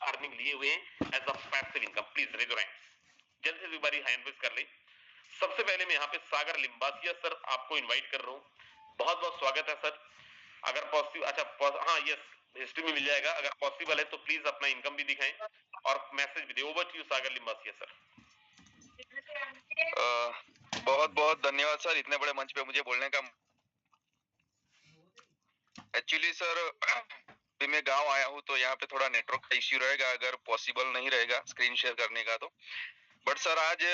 Earning लिए हुए हैं as a passive income? Please raise your hands, जल्दी से एक बारी हैंड रेज कर ले। सबसे पहले मैं यहाँ पे सागर लिम्बासिया सर आपको इनवाइट कर रहा हूँ, बहुत बहुत स्वागत है सर। अगर पॉसिबल, अच्छा हाँ यस, हिस्ट्री में मिल जाएगा, अगर पॉसिबल है तो प्लीज अपना इनकम भी दिखाएं और मैसेज भी दे। Over to you Sagar Limbasiya sir. बहुत बहुत धन्यवाद सर इतने बड़े मंच पे मुझे बोलने का। एक्चुअली सर अभी मैं गांव आया हूँ तो यहाँ पे थोड़ा नेटवर्क का इश्यू रहेगा, अगर पॉसिबल नहीं रहेगा स्क्रीन शेयर करने का तो। बट सर आज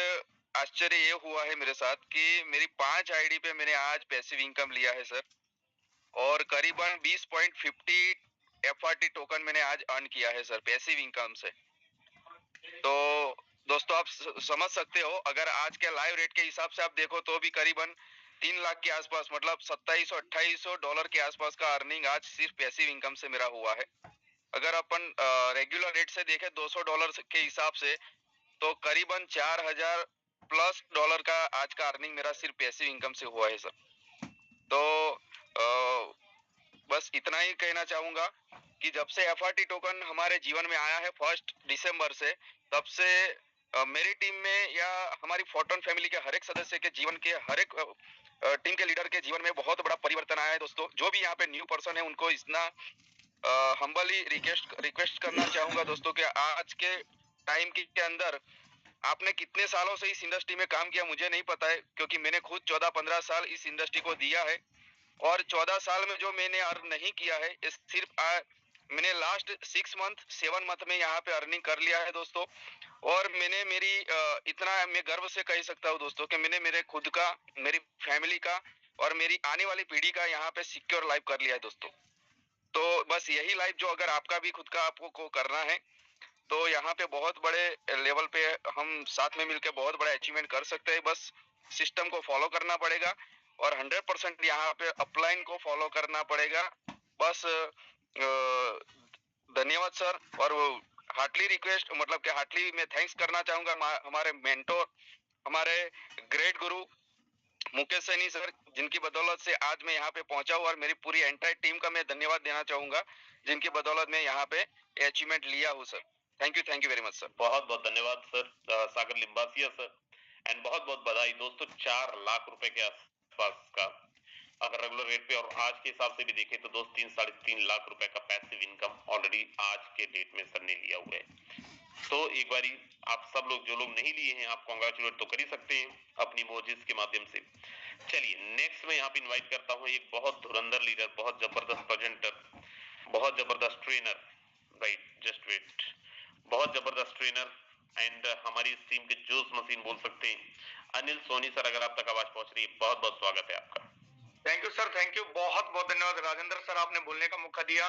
आश्चर्य ये हुआ है मेरे साथ कि मेरी 5 आईडी पे मैंने आज पैसिव इनकम लिया है सर, और करीबन 20.50 एफआरटी टोकन मैंने आज अर्न किया है सर पैसिव इनकम से। तो दोस्तों आप समझ सकते हो, अगर आज के लाइव रेट के हिसाब से आप देखो तो भी करीबन 3 लाख के आसपास, मतलब 2700-2800 डॉलर के आसपास का अर्निंग आज सिर्फ पैसिव इनकम से मेरा हुआ है। अगर अपन रेगुलर रेट से देखें 200 डॉलर के हिसाब से तो करीबन 4000 प्लस डॉलर का आज का अर्निंग मेरा सिर्फ पैसिव इनकम से हुआ है सर। तो बस इतना ही कहना चाहूंगा कि जब से एफआरटी टोकन हमारे जीवन में आया है 1 दिसंबर से, तब से मेरी टीम में या हमारी फोर्टन फैमिली के हर एक सदस्य के जीवन के हर एक टीम के लीडर के जीवन में बहुत बड़ा परिवर्तन आया है दोस्तों। जो भी यहाँ पे न्यू पर्सन है उनको इतना हम्बली रिक्वेस्ट करना चाहूंगा दोस्तों कि आज के टाइम के अंदर आपने कितने सालों से इस इंडस्ट्री में काम किया मुझे नहीं पता है, क्योंकि मैंने खुद 14-15 साल इस इंडस्ट्री को दिया है, और 14 साल में जो मैंने अर्न नहीं किया है सिर्फ मैंने लास्ट 6 मंथ 7 मंथ में यहाँ पे अर्निंग कर लिया है दोस्तों। और मैंने मेरी इतना मैं गर्व से कह सकता हूँ दोस्तों कि मैंने मेरे खुद का, मेरी फैमिली का और मेरी आने वाली पीढ़ी का यहाँ पे सिक्योर लाइफ कर लिया है दोस्तों। तो बस यही लाइफ जो अगर आपका भी खुद का आपको को करना है तो यहाँ पे बहुत बड़े लेवल पे हम साथ में मिलकर बहुत बड़ा अचीवमेंट कर सकते हैं। बस सिस्टम को फॉलो करना पड़ेगा और 100% यहाँ पे अपलाइन को फॉलो करना पड़ेगा। बस धन्यवाद सर। और हार्टली रिक्वेस्ट, मतलब कि हार्टली मैं थैंक्स करना चाहूंगा हमारे मेंटोर, हमारे ग्रेट गुरु मुकेश सैनी सर, जिनकी बदौलत से आज मैं यहाँ पे पहुंचा हूँ, और मेरी पूरी एंटायर टीम का मैं धन्यवाद देना चाहूंगा जिनकी बदौलत मैं यहाँ पे अचीवमेंट लिया हूँ sir. Thank you very much sir. बहुत बहुत धन्यवाद sir Sagar Limbasiya sir, and बहुत बहुत बधाई दोस्तों। 4 लाख रुपए के आसपास का अगर रेगुलर रेट पे और आज के हिसाब से भी देखें तो दोस्त 3-3.5 लाख रुपए का पैसिव इनकम ऑलरेडी आज के डेट में सर ने लिया हुआ है। तो एक बारी आप सब लोग जो लोग नहीं लिए हैं आप कॉन्ग्रेचुलेट तो कर ही सकते हैं अपनी मोजिस के माध्यम से। चलिए नेक्स्ट मैं यहाँ पे इनवाइट करता हूँ एक बहुत धुरंधर लीडर, बहुत जबरदस्त प्रेजेंटर, बहुत जबरदस्त ट्रेनर, राइट जस्ट वेट, बहुत जबरदस्त ट्रेनर एंड हमारी इस टीम के जोश मशीन बोल सकते हैं, अनिल सोनी सर। अगर आप तक आवाज पहुंच रही है, बहुत बहुत स्वागत है आपका। Thank you sir, thank you, बहुत बहुत धन्यवाद राजेंद्र सर, आपने बोलने का मौका दिया।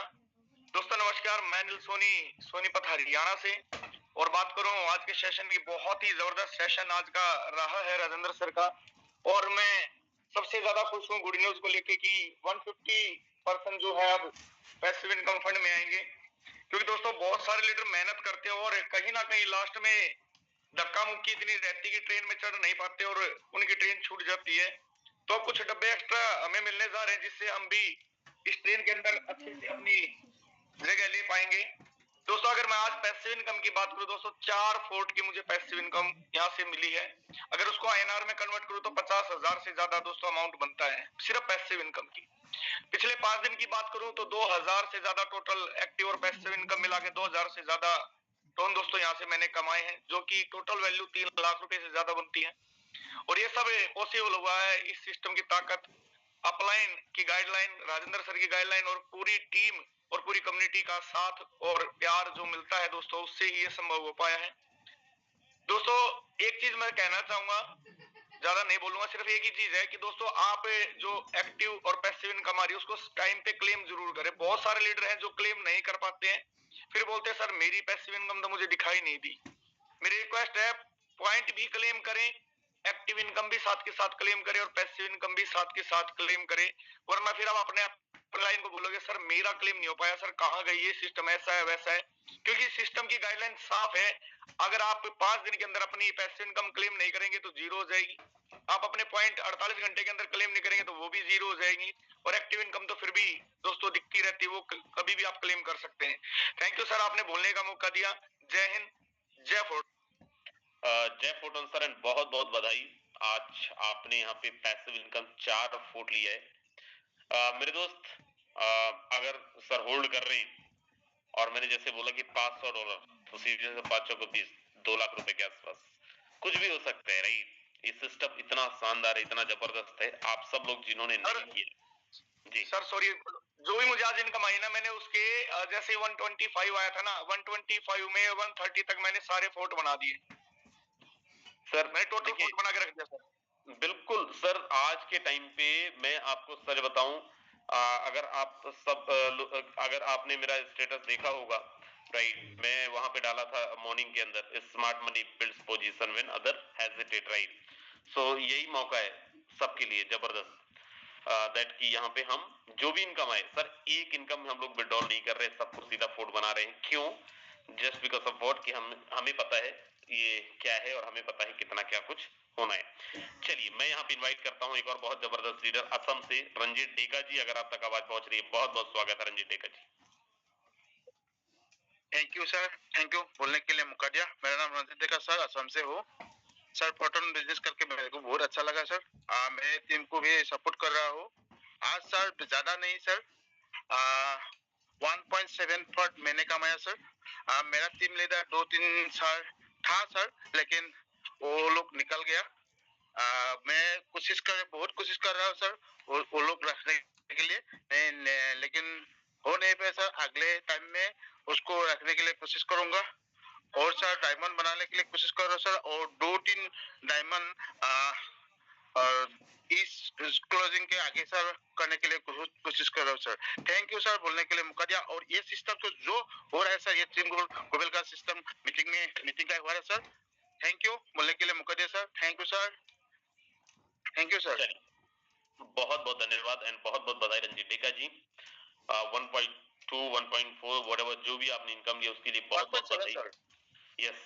दोस्तों नमस्कार, मैं अनिल सोनी, सोनीपत हरियाणा से, और बात करूं आज के सेशन की, बहुत ही जबरदस्त सेशन आज का रहा है राजेंद्र सर का। और मैं सबसे ज्यादा खुश हूं गुड न्यूज को लेके कि 150% जो है अब पैसिव इनकम फंड में आएंगे, क्योंकि दोस्तों बहुत सारे लीडर मेहनत करते हैं और कहीं ना कहीं लास्ट में धक्का मुक्की इतनी रहती है कि ट्रेन में चढ़ नहीं पाते और उनकी ट्रेन छूट जाती है। तो कुछ डब्बे एक्स्ट्रा हमें मिलने जा रहे हैं जिससे हम भी इस ट्रेन के अंदर अच्छे से अपनी जगह ले पाएंगे। दोस्तों अगर मैं आज पैसिव इनकम की बात करूं दोस्तों, 4 फोर्ट की मुझे पैसिव इनकम यहाँ से मिली है। अगर उसको आईएनआर में कन्वर्ट करूं तो 50,000 से ज्यादा दोस्तों अमाउंट बनता है सिर्फ पैसिव इनकम की। पिछले 5 दिन की बात करूं तो 2000 से ज्यादा टोटल एक्टिव और पैसिव इनकम मिला के 2000 से ज्यादा टोन दोस्तों यहाँ से मैंने कमाए हैं, जो कि टोटल वैल्यू 3 लाख रुपए से ज्यादा बनती है। और ये सब पॉसिबल हुआ है इस सिस्टम की ताकत, अपलाइन की गाइडलाइन, राजेंद्र सर की गाइडलाइन और पूरी टीम और पूरी कम्युनिटी का साथ और प्यार जो मिलता है दोस्तों, उससे ही ये संभव हो पाया है। दोस्तों एक चीज मैं कहना चाहूंगा, ज्यादा नहीं बोलूंगा, सिर्फ एक ही चीज है कि दोस्तों आप जो एक्टिव और पैसिव इनकम आ रही है उसको टाइम पे क्लेम जरूर करें। बहुत सारे लीडर हैं जो क्लेम नहीं कर पाते हैं, फिर बोलते हैं सर मेरी पैसिव इनकम तो मुझे दिखाई नहीं दी। मेरी रिक्वेस्ट है पॉइंट भी क्लेम करें, एक्टिव इनकम भी साथ के साथ क्लेम करें और पैसिव इनकम भी साथ के साथ क्लेम करें, वरना फिर आप अपने लाइन को बोलोगे सर मेरा क्लेम नहीं हो पाया, सर कहाँ गई ये सिस्टम, ऐसा है वैसा है। क्योंकि सिस्टम की गाइडलाइन साफ है, अगर आप 5 दिन के अंदर अपनी पैसिव इनकम क्लेम नहीं करेंगे तो जीरो हो जाएगी। आप अपने पॉइंट 48 घंटे के अंदर क्लेम नहीं करेंगे तो वो भी जीरो हो जाएगी, और एक्टिव इनकम तो फिर भी दोस्तों दिखती रहती है, वो कभी भी आप क्लेम कर सकते हैं। थैंक यू सर, आपने बोलने का मौका दिया। जय हिंद, जय फोर्ट। जय फोर्टन सर, एंड बहुत बहुत बधाई। आज आपने यहाँ पे पैसिव इनकम 4 फुट लिया है। मेरे दोस्त, अगर सर होल्ड कर रहे हैं और मैंने जैसे बोला कि $500, तो सीधे से 5 को 20, 2 लाख रुपए के आसपास कुछ भी हो सकता है, राइट? ये सिस्टम इतना शानदार है, इतना जबरदस्त है। आप सब लोग जिन्होंने नहीं किया जी सर, सॉरी, जो भी मुझे आज इनकम आई ना, मैंने उसके जैसे 125 आया था ना, 125 में 130 तक मैंने सारे फोर्ट बना दिए सर। मैंने टोटल फोर्ट बना के रख दिया सर। बिल्कुल सर, आज के टाइम पे मैं आपको सच बताऊं, अगर आप सब अगर आपने मेरा स्टेटस देखा होगा, राइट, मैं वहां पे डाला था मॉर्निंग के अंदर, smart money builds position when other hesitate, right? So यही मौका है सबके लिए जबरदस्त, दैट कि यहाँ पे हम जो भी इनकम आए सर, एक इनकम हम लोग विड्रॉल नहीं कर रहे, सबको सीधा फोर्ट बना रहे हैं। क्यों? जस्ट बिकॉज ऑफ व्हाट, कि हमें पता है ये क्या है और हमें पता है कितना क्या कुछ होना है। चलिए, मैं यहाँ पे इनवाइट करता हूँ एक और बहुत जबरदस्त लीडर असम से, रंजीत डेका जी। अगर आप तक आवाज पहुंच रही है, बहुत बहुत स्वागत है Ranjit Deka ji. Thank you sir, thank you बोलने के लिए मौका दिया। मेरा नाम रंजीत डेका सर, असम से हूँ सर। फोर्टन बिजनेस करके मेरे को बहुत अच्छा लगा सर। मैं टीम को भी सपोर्ट कर रहा हूँ। आज सर ज्यादा नहीं सर, 1.7 मैंने कमाया सर। मेरा टीम लीडर 2-3 साल था सर, लेकिन वो लोग निकल गया। मैं बहुत कोशिश कर रहा हूँ सर वो लोग रखने के लिए, लेकिन हो नहीं पाया सर। अगले टाइम में उसको रखने के लिए कोशिश करूंगा, और सर डायमंड बनाने के लिए कोशिश कर रहा हूँ सर, और 2-3 डायमंड इस क्लोजिंग के आगे सर करने के लिए कोशिश कर रहा हूँ सर। थैंक यू सर बोलने के लिए मौका दिया। और ये सिस्टम तो जो हो रहा है सर, ये टीम ग्लोबल का सिस्टम मीटिंग का हुआ है सर। थैंक यू बोलने के लिए मौका दिया sir. Thank you sir, thank you sir. बहुत बहुत धन्यवाद एंड बहुत बहुत बधाई रंजीत डेका जी। 1.2, 1.4 व्हाटएवर जो भी आपने इनकम लिया उसके लिए बहुत बहुत बधाई। यस,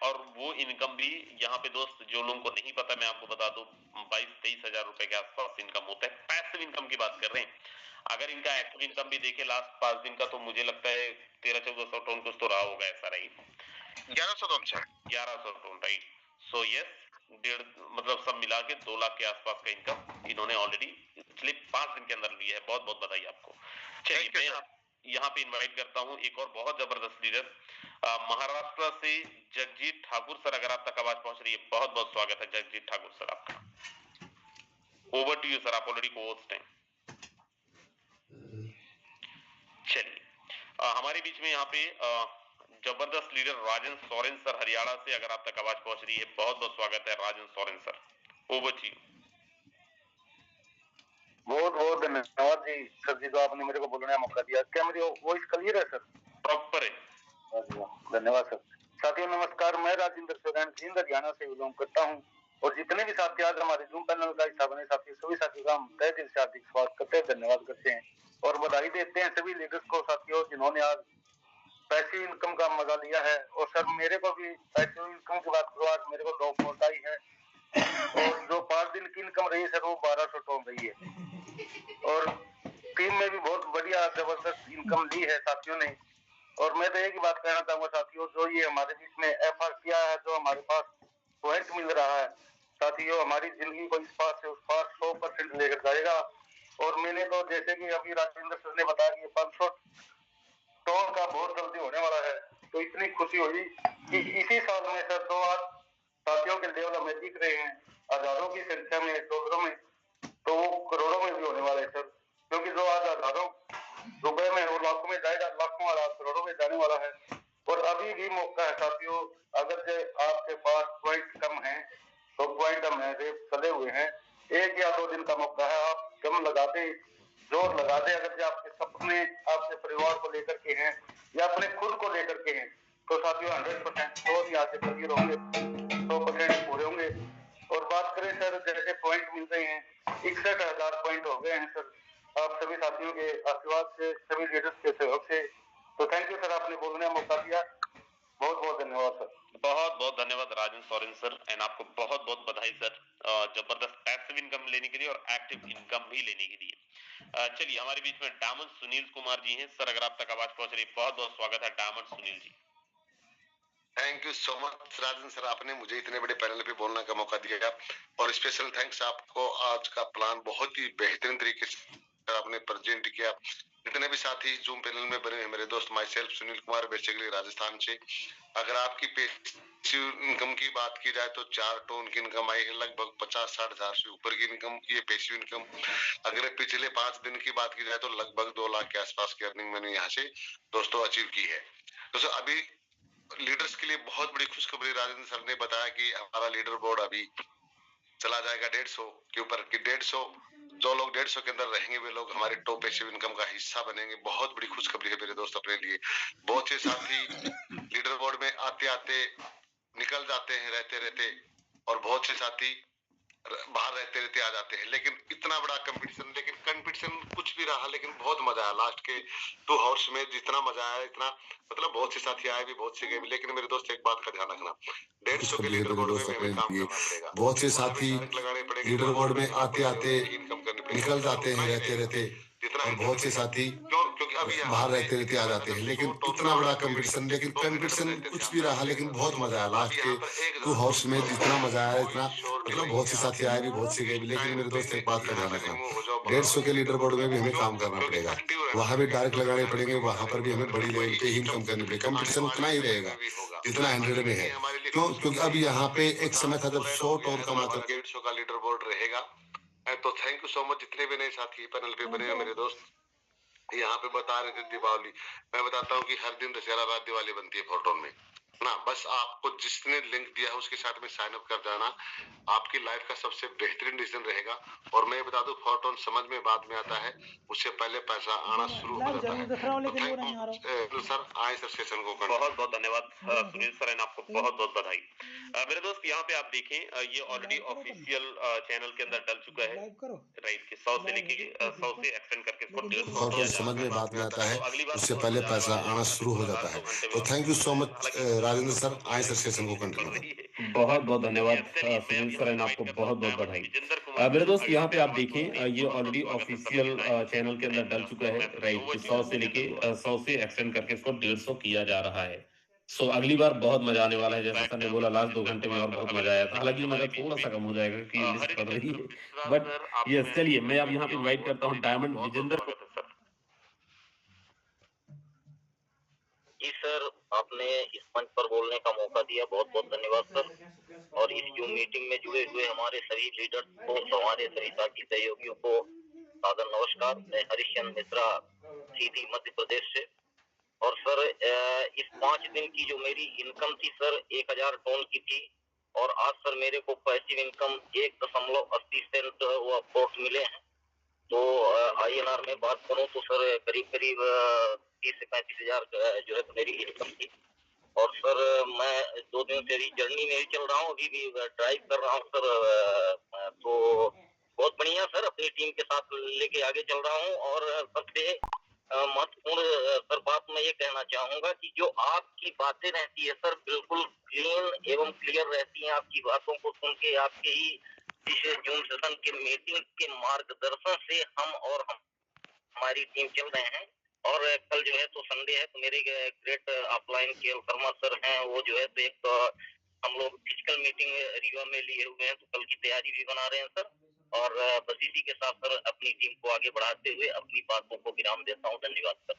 और वो इनकम भी यहाँ पे दोस्त, जो लोगों को नहीं पता, मैं आपको बता दूं, 22-23 हजार रुपए के आसपास इनकम होता है। पैसिव इनकम की बात कर रहे हैं। अगर इनका एक्टिव इनकम भी देखे लास्ट 5 दिन का, तो मुझे लगता है 1300-1400 टन कुछ तो रहा होगा, ऐसा रही 1100 ton sir, 1100 ton, right? So yes, मतलब सब मिला के 2 लाख के आसपास का इनकम इन्होंने ऑलरेडी पिछले 5 दिन के अंदर लिया है। बहुत बहुत बधाई आपको। चलिए, मैं यहाँ पे इनवाइट करता हूँ एक और बहुत जबरदस्त लीडर, महाराष्ट्र से जगजीत ठाकुर सर। अगर आप तक आवाज पहुंच रही है, बहुत बहुत स्वागत है जगजीत ठाकुर सर आपका। ओवर टू यू सर, आप ऑलरेडी को होस्ट हैं। चलिए, हमारे बीच में यहाँ पे जबरदस्त लीडर राजन सोरेन सर हरियाणा से। अगर आप तक आवाज पहुंच रही है, बहुत बहुत स्वागत है Rajan Soren sir. Over to you. बहुत बहुत धन्यवाद जी सर जी, तो आपने मेरे को बोलने का मौका दिया। क्या मेरी वॉइस क्लियर है सर? प्रॉपर है। धन्यवाद सर। साथियों नमस्कार, मैं राजेंद्र सोरेन जींद हरियाणा से बिलोंग करता हूँ, और जितने भी साथी आज हमारे जूम पैनल का हिस्सा बने साथी, सभी साथियों का हम तहे दिल से हार्दिक स्वागत करते हैं, धन्यवाद करते हैं और बधाई देते हैं सभी लीडर्स को साथियों, जिन्होंने आज पैसिव इनकम का मजा लिया है। और सर मेरे को भी पैसिव इनकम की बात करो, आज मेरे को 2 फोर्ट आई है, और जो 5 दिन की इनकम रही है सर, वो 1200 टन रही है, और टीम में भी बहुत बढ़िया जबरदस्त इनकम ली है साथियों ने। और मैं तो एक ही बात कहना चाहूंगा साथियों, जो ये हमारे बीच में एफआर किया है, जो हमारे पास पॉइंट मिल रहा है साथियों, हमारी जिंदगी को इस पार से उस पार 100% लेकर जाएगा। और मैंने तो जैसे कि अभी राजेंद्र सर ने बताया कि 500 टन का बहुत जल्दी होने वाला है, तो इतनी खुशी हुई कि इसी साल में सर 2 साथियों के लेवल हमें दिख रहे हैं, हजारों की संख्या में, डॉलरों में, तो वो करोड़ों में भी होने वाले हैं सर, क्योंकि जो आज हजारों रुपए में और लाखों में जाएगा, लाखों वाला करोड़ों में जाने वाला है। और अभी भी मौका है साथियों, अगर से आपके पास पॉइंट कम है तो पॉइंट हम चले हुए हैं, 1 या 2 दिन का मौका है, आप दम लगा दे, जोर लगा दे। अगर जो आपके सपने आपके परिवार को लेकर के हैं या अपने खुद को लेकर के हैं, तो साथियों 100% तो यहाँ से क्लियर होंगे, 100% पूरे होंगे। और बात करें सर, जैसे पॉइंट मिल रहे हैं, 61,000 पॉइंट हो गए हैं सर, आप सभी साथियों के आशीर्वाद से, सभी लीडर्स के सहयोग से। तो थैंक यू सर, आपने बोलने का मौका दिया। बहुत बहुत धन्यवाद सर। बहुत बहुत धन्यवाद राजेंद्र सोरेन सर, एंड आपको बहुत बहुत बधाई सर जबरदस्त पैसिव इनकम लेने के लिए और एक्टिव इनकम भी लेने के लिए। चलिए हमारे बीच में डायमंड सुनील कुमार जी हैं सर, अगर आप तक आवाज पहुंच रही, बहुत बहुत स्वागत है diamond Sunil ji. Thank you so much Rajan sir, आपने मुझे इतने बड़े पैनल पे बोलने का मौका दिया और स्पेशल थैंक्स आपको। आज का प्लान बहुत ही बेहतरीन तरीके से आपने प्रेजेंट किया। जितने भी साथी जूम पैनल में बने हैं मेरे दोस्त, my self Sunil Kumar, basically Rajasthan से। अगर आपकी पैसिव इनकम की बात की जाए तो 4 टन की इनकम आई है, लगभग 50-60 हजार से ऊपर की इनकम, ये पैसिव इनकम। अगर पिछले 5 दिन की बात की जाए तो लगभग 2 लाख के आसपास की अर्निंग मैंने यहाँ से दोस्तों अचीव की है। दोस्तों अभी लीडर्स के लिए बहुत बड़ी खुशखबरी राजेंद्र सर ने बताया कि हमारा लीडर बोर्ड अभी चला जाएगा 150 के ऊपर की। 150 जो लोग 150 के अंदर रहेंगे वे लोग हमारे टॉप पैसिव इनकम का हिस्सा बनेंगे। बहुत बड़ी खुशखबरी है मेरे दोस्त अपने लिए। बहुत से साथी लीडर बोर्ड में आते आते निकल जाते हैं रहते रहते, और बहुत से साथी बाहर रहते रहते आ जाते हैं। लेकिन इतना बड़ा कंपटीशन, लेकिन कंपटीशन कुछ भी रहा, लेकिन बहुत मजा आया लास्ट के 2 आवर्स में। जितना मजा आया इतना, मतलब बहुत से साथी आए भी, बहुत से गए भी। लेकिन मेरे दोस्त एक बात का ध्यान रखना, 150 के लीडर बोर्ड में हमें काम करना पड़ेगा। बहुत से साथी लीडर बोर्ड में आते आते निकल जाते हैं रहते रहते, और बहुत से साथी बाहर रहते रहते आ जाते हैं। लेकिन इतना बड़ा कंपटीशन, लेकिन कंपटीशन कुछ भी रहा, लेकिन बहुत मजा आया लास्ट के 2 आवर्स में। जितना मजा आया इतना, मतलब बहुत से साथी आए भी, बहुत से गए भी। लेकिन मेरे दोस्त एक बात का ध्यान रखना, 150 के लीडर बोर्ड में भी हमें काम करना पड़ेगा। वहां भी डायरेक्ट लगाने पड़ेंगे, वहां पर भी हमें बड़ी लेवल पे ही इनकम करनी पड़ेगी। कंपटीशन उतना ही रहेगा जितना 100 में है। क्यों? क्योंकि अभी यहाँ पे एक समय था जब 100 टन कमा कर 150 का लीडर बोर्ड रहेगा। तो थैंक यू सो मच जितने भी नए साथी पैनल पे बने हैं मेरे दोस्त। यहाँ पे बता रहे थे दीपावली, मैं बताता हूँ कि हर दिन दशहरा रात दिवाली बनती है फोटोन में ना। बस आपको जिसने लिंक दिया है उसके साथ में साइन अप कर जाना, आपकी लाइफ का सबसे बेहतरीन डिसीजन रहेगा। और मैं बता दूं, फोटोन समझ में बाद में आता है, उससे पहले पैसा आना शुरू हो जाता है। तो सर आए सर सेशन को करना। बहुत बहुत धन्यवाद सुनील सर, एंड आपको बहुत बहुत बधाई। मेरे दोस्त यहाँ पे आप देखें, ये ऑलरेडी ऑफिशियल चैनल के अंदर डल चुका है, राइट, कि 100 से लेके 100 से एक्सटेंड करके इसको 150 किया समझ में बात में आता है, उससे पहले पैसा आना शुरू हो जाता है। तो thank you so much Rajendra sir, आए सर सेशन को कंटिन्यू करें। बहुत बहुत धन्यवाद सुनील सर, एंड आपको बहुत बहुत बधाई। मेरे दोस्त यहाँ पे आप देखें, ये ऑलरेडी ऑफिशियल चैनल के अंदर डल चुका है, राइट, 100 से लेके 100 से एक्सटेंड करके इसको 150 किया जा रहा है। सो अगली बार बहुत मजा आने वाला है, जैसे सर ने बोला लास्ट 2 घंटे में और बहुत मजा आया था। हालांकि मजा थोड़ा सा कम हो जाएगा क्योंकि लिस्ट बढ़ रही है, बट यस, चलिए मैं अब यहाँ पे इनवाइट करता हूँ डायमंड विजेंद्र को। जी सर, आपने इस मंच पर बोलने का मौका दिया, बहुत बहुत धन्यवाद सर। और इस जो मीटिंग में जुड़े हुए हमारे सभी लीडर्स को, हमारे सभी साथी सहयोगियों को सादर नमस्कार। मैं हरिश्चंद्र मिश्रा, सीधी मध्य प्रदेश से। और सर इस 5 दिन की जो मेरी इनकम थी सर 1000 टन की थी, और आज सर मेरे को पैसिव इनकम 1.80 सेंट वो अप्रोच मिले हैं। तो INR में बात करूं तो सर करीब करीब 30 से 35 हजार जो है तो मेरी इनकम थी। और सर मैं 2 दिन से जर्नी में चल रहा हूँ, अभी भी ड्राइव कर रहा हूँ सर। तो बहुत बढ़िया सर, अपनी टीम के साथ लेके आगे चल रहा हूँ। और सबसे महत्वपूर्ण सर बात मैं ये कहना चाहूंगा कि जो आपकी बातें रहती है सर, बिल्कुल क्लीन एवं क्लियर रहती हैं। आपकी बातों को सुन के, आपके ही इस जूम सेशन के मीटिंग के मार्गदर्शन से हमारी टीम चल रहे हैं। और कल जो है तो संडे है, तो मेरे ग्रेट ऑफलाइन के शर्मा सर हैं, वो जो है तो एक हम लोग फिजिकल मीटिंग रीवा में लिए हुए हैं, तो कल की तैयारी भी बना रहे हैं सर। और बस इसी के साथ सर अपनी टीम को आगे बढ़ाते हुए अपनी बातों को विराम देता हूँ। धन्यवाद सर।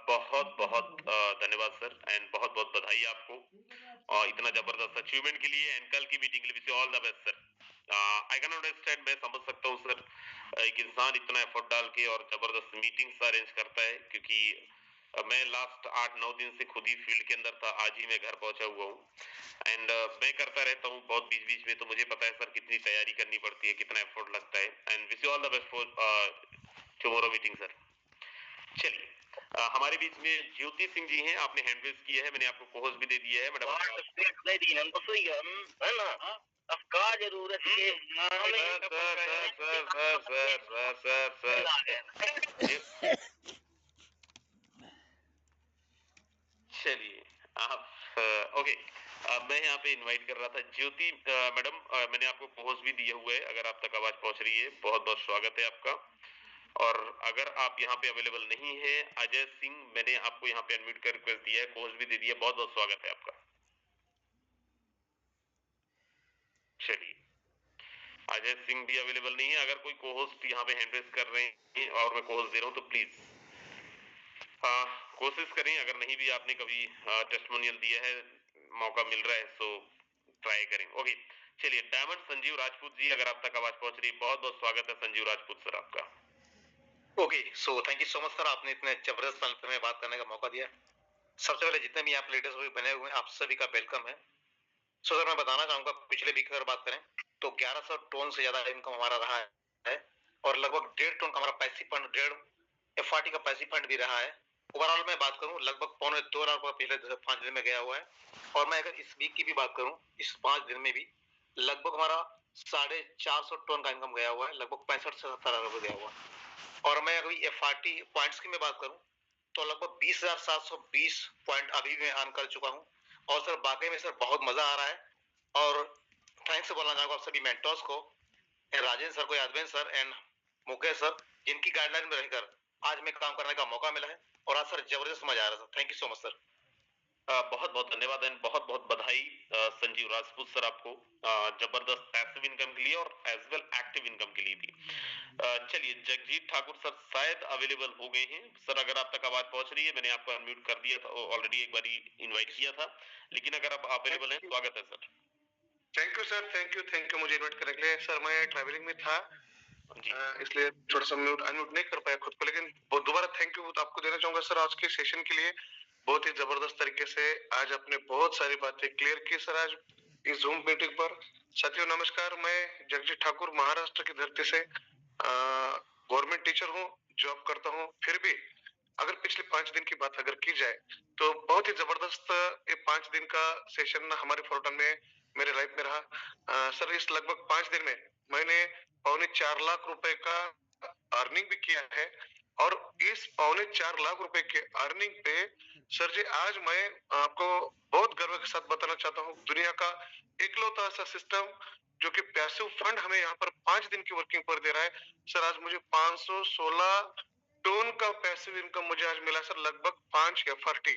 बहुत बहुत धन्यवाद सर, एंड बहुत बहुत बधाई आपको और इतना जबरदस्त अचीवमेंट के लिए, एंड कल की मीटिंग के लिए all the best sir. I can understand, मैं समझ सकता हूँ सर, एक इंसान इतना एफर्ट डाल के और जबरदस्त मीटिंग्स अरेंज करता है, क्योंकि मैं लास्ट 8-9 दिन से खुद ही फील्ड के अंदर था, आज ही मैं घर पहुंचा हुआ हूँ। एंड मैं करता रहता हूँ बहुत बीच बीच में, तो मुझे पता है सर कितनी तैयारी करनी पड़ती है, कितना एफर्ट लगता है। And wish you all the best for tomorrow meeting sir. चलिए हमारे बीच में ज्योति सिंह जी हैं, आपने हैंड रेज किया है, मैंने आपको कोहोस्ट भी दे दिया है मैडम। है ना, अब का जरूरत है चलिए आप ओके, मैं यहाँ पे इनवाइट कर रहा था ज्योति मैडम, मैंने आपको पोस्ट भी दिया हुआ है, अगर आप तक आवाज पहुंच रही है बहुत बहुत स्वागत है आपका। और अगर आप यहाँ पे अवेलेबल नहीं है, अजय सिंह, मैंने आपको यहाँ पे अनम्यूट कर रिक्वेस्ट दिया है, पोस्ट भी दे दिया, बहुत बहुत स्वागत है आपका। चलिए, अजय सिंह भी अवेलेबल नहीं है, अगर कोई कोहोस्ट यहाँ पे हैंड रेज कर रहे हैं और मैं कोहोस्ट दे रहा हूँ तो प्लीज कोशिश करें, अगर नहीं भी आपने कभी टेस्टिमोनियल दिया है, मौका मिल रहा है सो ट्राई करें। ओके, चलिए, डायमंड संजीव राजपूत जी, अगर आप तक आवाज पहुंच रही है, बहुत बहुत स्वागत है संजीव राजपूत सर आपका। Okay, so thank you so much sir, आपने इतने जबरदस्त पैनल में बात करने का मौका दिया। सबसे पहले जितने भी आप लीडर्स बने हुए हैं, आप सभी का वेलकम है। सो सर, मैं बताना चाहूंगा, पिछले वीक अगर बात करें तो 1100 टन से ज्यादा इनकम हमारा रहा है और लगभग 1.5 टन का हमारा पैसिव फंड, 1.5 FRT का पैसिव फंड भी रहा है। ओवरऑल मैं बात करूं लगभग 2.25 लाख रुपए पिछले 5 दिन में गया हुआ है। और मैं अगर इस वीक की भी बात करूं, इस 5 दिन में भी लगभग हमारा 450 टन का इनकम गया हुआ है, लगभग 65 से 70 हजार रुपए गया हुआ है। और मैं अभी FRT पॉइंट्स की मैं बात करूं तो लगभग 20,720 पॉइंट अभी मैं अर्न कर चुका हूं। और सर वाकई में सर बहुत मजा आ रहा है और थैंक्स बोलना चाहूंगा आप सभी मेंटर्स को, राजेंद्र सर को, Yadavendra sir and Mukesh sir, जिनकी गाइडलाइन में रहकर आज मैं काम करने का मौका मिला है। और आज सर जबरदस्त मजा आ रहा है sir, thank you so much sir. बहुत बहुत धन्यवाद एंड बहुत बहुत बधाई संजीव राजपूत सर आपको जबरदस्त पैसिव इनकम के लिए और एज वेल एक्टिव इनकम के लिए भी। चलिए, जगजीत ठाकुर सर शायद अवेलेबल हो गए हैं सर, अगर आप तक आवाज पहुंच रही है, मैंने आपको अनम्यूट कर दिया था ऑलरेडी, एक बार इनवाइट किया था, लेकिन अगर आप अवेलेबल हैं, स्वागत है sir. Thank you sir, thank you मुझे इनवाइट करने के लिए। सर मैं ट्रैवलिंग में था इसलिए थोड़ा सा म्यूट अनम्यूट नहीं कर पाया खुद को, लेकिन दोबारा थैंक यू आपको देना चाहूंगा सर आज के सेशन के लिए। बहुत ही जबरदस्त तरीके से आज आपने बहुत सारी बातें क्लियर की सर आज इस जूम मीटिंग पर। साथियों नमस्कार, मैं जगजीत ठाकुर महाराष्ट्र की धरती से गवर्नमेंट टीचर हूँ, जॉब करता हूँ। फिर भी अगर पिछले 5 दिन की बात अगर की जाए तो बहुत ही जबरदस्त ये 5 दिन का सेशन हमारे फोरटन में मेरे लाइफ में रहा। सर इस लगभग 5 दिन में मैंने 4.25 लाख रुपए का अर्निंग भी किया है। और इस 4.25 लाख रुपए के अर्निंग पे सर जी आज मैं आपको बहुत गर्व के साथ बताना चाहता हूँ, दुनिया का इकलौता ऐसा सिस्टम जो कि पैसिव फंड हमें यहाँ पर 5 दिन की वर्किंग पर दे रहा है। सर आज मुझे 516 टन का पैसिव इनकम मुझे आज मिला सर, लगभग 5 FRT।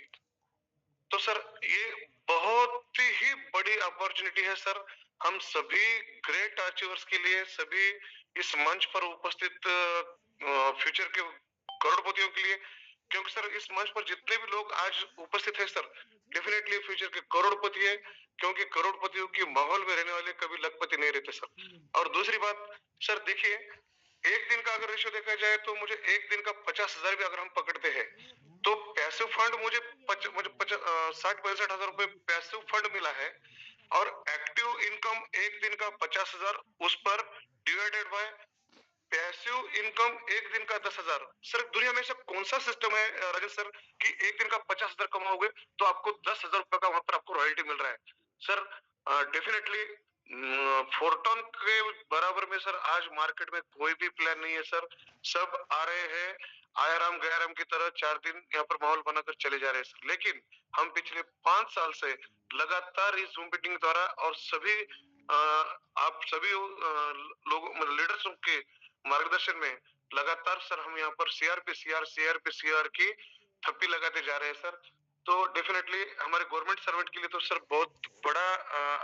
तो सर ये बहुत ही बड़ी अपॉर्चुनिटी है सर हम सभी ग्रेट अचीवर्स के लिए, सभी इस मंच पर उपस्थित फ्यूचर के करोड़पतियों के लिए। क्योंकि सर इस मंच पर जितने भी लोग आज उपस्थित है सर डेफिनेटली फ्यूचर के करोड़पति है, क्योंकि करोड़पतियों के माहौल में रहने वाले कभी लखपति नहीं रहते सर। और दूसरी बात सर देखिए, एक दिन का अगर रेशियो देखा जाए तो मुझे एक दिन का 50,000 भी अगर हम पकड़ते हैं तो पैसिव फंड मुझे 60-65 हजार रुपए पैसिव फंड मिला है। और एक्टिव इनकम एक दिन का 50,000 उस पर डिवाइडेड बाय पैसिव इनकम एक दिन का 10,000। सर दुनिया में ऐसा कौन सा सिस्टम है राजेश सर कि एक दिन का 50,000 कमाओगे तो आपको 10,000 रुपए का वहां पर आपको रॉयल्टी मिल रहा है। सर डेफिनेटली फोरटन के बराबर में सर आज मार्केट में कोई भी प्लान नहीं है सर। सब आ रहे हैं आयाराम गयाराम की तरह 4 दिन यहाँ पर माहौल बनाकर चले जा रहे हैं सर। लेकिन हम पिछले 5 साल से लगातार इस जूम मीटिंग द्वारा और सभी आप सभी लोगों मतलब लीडर्स के मार्गदर्शन में लगातार सर हम यहाँ पर CR की थप्पी लगाते जा रहे हैं सर। तो डेफिनेटली हमारे गवर्नमेंट सर्वेंट के लिए तो सर बहुत बड़ा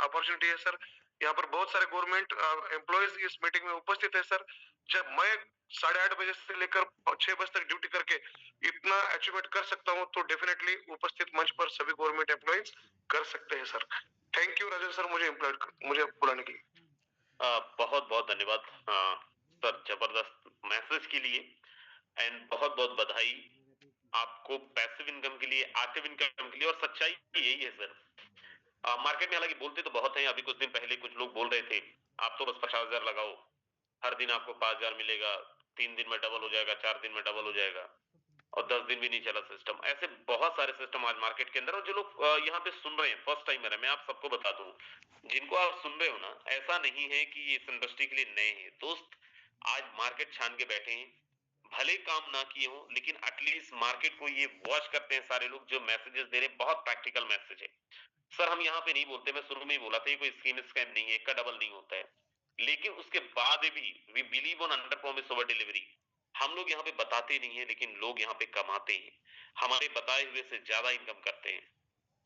अपॉर्चुनिटी है सर। यहाँ पर बहुत सारे गवर्नमेंट एम्प्लॉयज इस मीटिंग में उपस्थित है सर। जब मैं 8:30 बजे से लेकर 6 बजे तक ड्यूटी करके इतना अचीवमेंट कर सकता हूँ तो डेफिनेटली उपस्थित मंच पर सभी गवर्नमेंट एम्प्लॉयज कर सकते हैं sir. Thank you Rajesh sir मुझे बुलाने के लिए। बहुत बहुत धन्यवाद सर जबरदस्त मैसेज के लिए एंड बहुत बहुत बधाई आपको पैसिव इनकम के लिए, एक्टिव इनकम के लिए। और सच्चाई यही है सर, मार्केट में हालांकि बोलते तो बहुत हैं, अभी कुछ दिन पहले कुछ लोग बोल रहे थे आप तो बस 50,000 लगाओ, हर दिन आपको 5,000 मिलेगा, 3 दिन में डबल हो जाएगा, 4 दिन में डबल हो जाएगा, और 10 दिन भी नहीं चला सिस्टम। ऐसे बहुत सारे सिस्टम आज मार्केट के अंदर, और जो लोग यहाँ पे सुन रहे हैं फर्स्ट टाइमर है, मैं आप सबको बता दूं, जिनको आप सुन रहे हो ना, ऐसा नहीं है कि ये इस इंडस्ट्री के लिए नए हैं दोस्त, आज मार्केट छान के बैठे हैं, भले काम ना किए हो, लेकिन एटलीस्ट मार्केट को ये वॉच करते हैं सारे लोग जो मैसेजेस दे रहे हैं, बहुत प्रैक्टिकल मैसेज है। सर हम यहाँ पे नहीं बोलते, मैं शुरू में ही बोला था ये कोई स्कीम स्कैम नहीं है, एक का डबल नहीं होता है, लेकिन उसके बाद भी we believe on under promise over delivery. हम लोग यहाँ पे बताते नहीं है, लेकिन लोग यहाँ पे कमाते हैं, हमारे बताए हुए से ज्यादा इनकम करते हैं।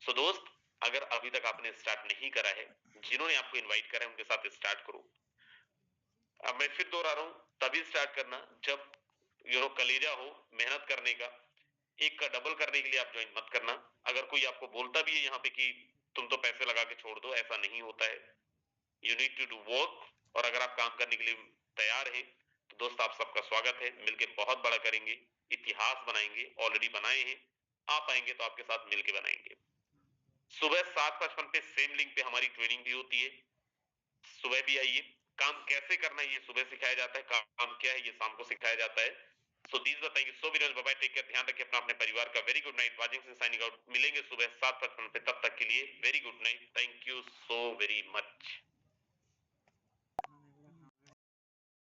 सो दोस्त, अगर अभी तक आपने स्टार्ट नहीं करा है, जिन्होंने आपको इन्वाइट करा है उनके साथ स्टार्ट करो। अब मैं फिर दोहरा रहा हूं, तभी स्टार्ट करना जब कलेजा हो मेहनत करने का। एक का डबल करने के लिए आप ज्वाइन मत करना। अगर कोई आपको बोलता भी है यहाँ पे कि तुम तो पैसे लगा के छोड़ दो, ऐसा नहीं होता है। You need to do work, और अगर आप काम करने के लिए तैयार हैं तो दोस्त आप सबका स्वागत है। मिलके बहुत बड़ा करेंगे, इतिहास बनाएंगे, ऑलरेडी बनाए हैं, आप आएंगे तो आपके साथ मिलके बनाएंगे। सुबह 7:55 पे सेम लिंक पे हमारी ट्रेनिंग भी होती है, सुबह भी आइए। काम कैसे करना है ये सुबह सिखाया जाता है, काम क्या है ये शाम को सिखाया जाता है। सो दीज बताएंगे। So Vinod, bye bye, take care, ध्यान रखिए अपना अपने परिवार का। Very good night, Wajing Singh signing out. मिलेंगे सुबह 7:55 पे, तब तक के लिए very good night, thank you so very much.